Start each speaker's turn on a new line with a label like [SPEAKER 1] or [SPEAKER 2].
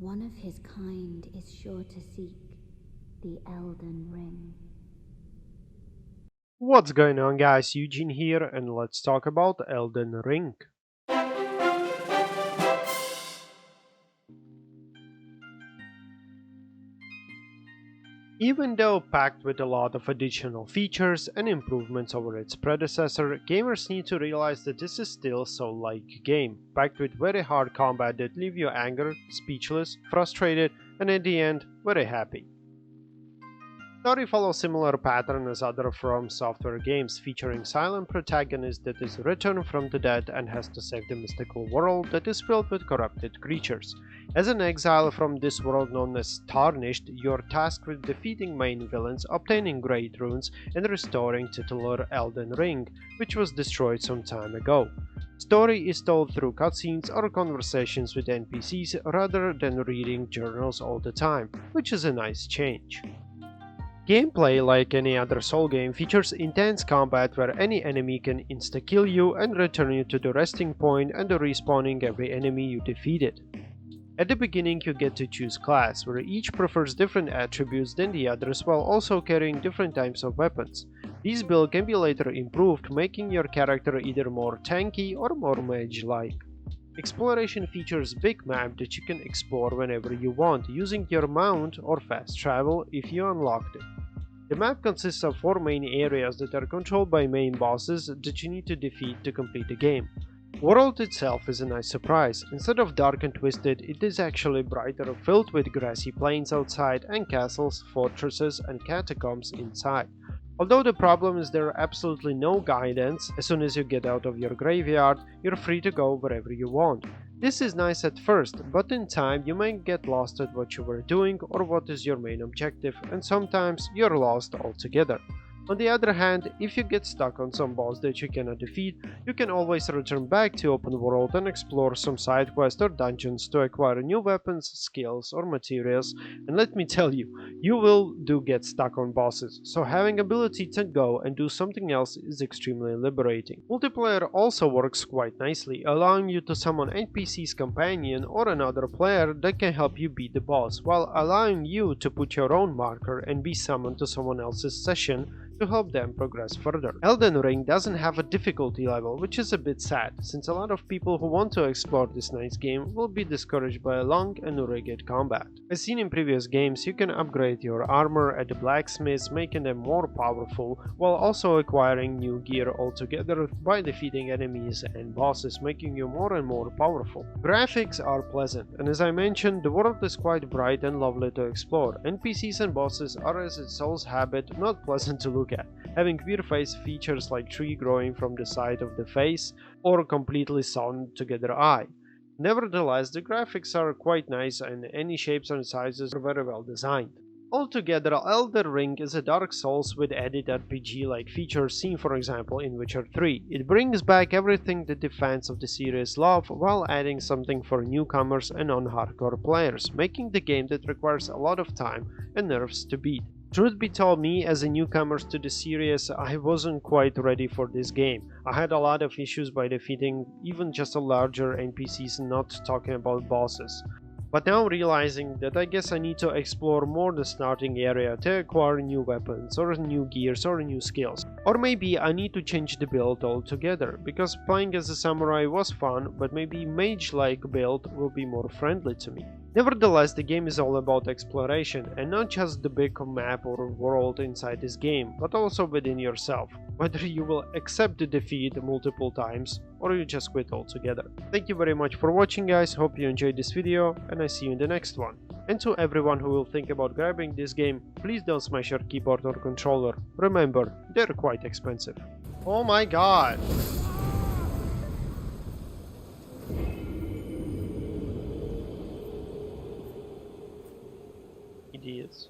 [SPEAKER 1] One of his kind is sure to seek the Elden Ring.
[SPEAKER 2] What's going on, guys? Eugene here, and let's talk about Elden Ring. Even though packed with a lot of additional features and improvements over its predecessor, gamers need to realize that this is still a soul-like game, packed with very hard combat that leave you angry, speechless, frustrated, and at the end, very happy. Story follows similar pattern as other FromSoftware games, featuring silent protagonist that is returned from the dead and has to save the mystical world that is filled with corrupted creatures. As an exile from this world known as Tarnished, you're tasked with defeating main villains, obtaining great runes, and restoring titular Elden Ring, which was destroyed some time ago. Story is told through cutscenes or conversations with NPCs rather than reading journals all the time, which is a nice change. Gameplay, like any other Soul game, features intense combat where any enemy can insta-kill you and return you to the resting point and respawning every enemy you defeated. At the beginning you get to choose class, where each prefers different attributes than the others while also carrying different types of weapons. These builds can be later improved, making your character either more tanky or more mage-like. Exploration features big map that you can explore whenever you want, using your mount or fast travel if you unlocked it. The map consists of 4 main areas that are controlled by main bosses that you need to defeat to complete the game. World itself is a nice surprise. Instead of dark and twisted, it is actually brighter, filled with grassy plains outside and castles, fortresses, and catacombs inside. Although the problem is there are absolutely no guidance. As soon as you get out of your graveyard, you're free to go wherever you want. This is nice at first, but in time you might get lost at what you were doing or what is your main objective, and sometimes you're lost altogether. On the other hand, if you get stuck on some boss that you cannot defeat, you can always return back to open world and explore some side quests or dungeons to acquire new weapons, skills, or materials, and let me tell you, you will get stuck on bosses, so having ability to go and do something else is extremely liberating. Multiplayer also works quite nicely, allowing you to summon NPC's companion or another player that can help you beat the boss, while allowing you to put your own marker and be summoned to someone else's session to help them progress further. Elden Ring doesn't have a difficulty level, which is a bit sad, since a lot of people who want to explore this nice game will be discouraged by a long and rugged combat. As seen in previous games, you can upgrade your armor at the blacksmiths, making them more powerful, while also acquiring new gear altogether by defeating enemies and bosses, making you more and more powerful. Graphics are pleasant, and as I mentioned, the world is quite bright and lovely to explore. NPCs and bosses are, as its Soul's habit, not pleasant to look at, having weird face features like tree growing from the side of the face or a completely sewn together eye. Nevertheless, the graphics are quite nice and any shapes and sizes are very well designed. Altogether, Elden Ring is a Dark Souls with added RPG-like features seen for example in Witcher 3. It brings back everything that the fans of the series love while adding something for newcomers and non-hardcore players, making the game that requires a lot of time and nerves to beat. Truth be told, me as a newcomer to the series, I wasn't quite ready for this game. I had a lot of issues by defeating even just a larger NPCs, not talking about bosses. But now realizing that I guess I need to explore more the starting area to acquire new weapons or new gears or new skills. Or maybe I need to change the build altogether, because playing as a samurai was fun, but maybe mage-like build will be more friendly to me. Nevertheless, the game is all about exploration, and not just the big map or world inside this game, but also within yourself, whether you will accept the defeat multiple times or you just quit altogether. Thank you very much for watching, guys, hope you enjoyed this video, and I see you in the next one. And to everyone who will think about grabbing this game, please don't smash your keyboard or controller, remember, they're quite expensive. Oh my god! Idiots.